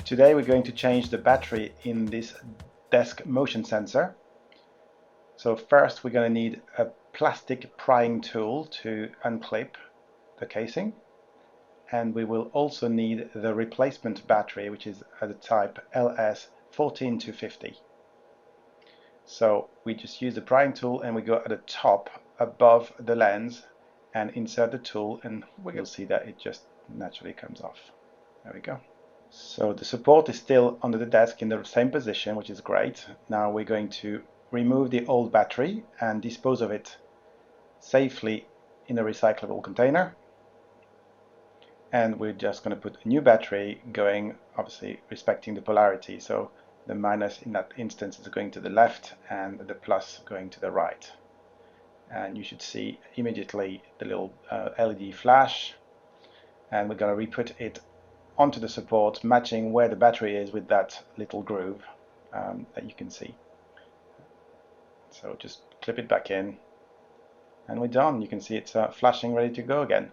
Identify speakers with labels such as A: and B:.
A: Today we're going to change the battery in this desk motion sensor. So first we're going to need a plastic prying tool to unclip the casing, and we will also need the replacement battery, which is at the type LS14250. So we just use the prying tool and we go at the top above the lens and insert the tool, and we'll see that it just naturally comes off. There we go. So the support is still under the desk in the same position, which is great. Now we're going to remove the old battery and dispose of it safely in a recyclable container. And we're just going to put a new battery going, obviously respecting the polarity. So the minus in that instance is going to the left and the plus going to the right. And you should see immediately the little LED flash. And we're going to re-put it onto the support, matching where the battery is with that little groove that you can see. So just clip it back in and we're done. You can see it's flashing, ready to go again.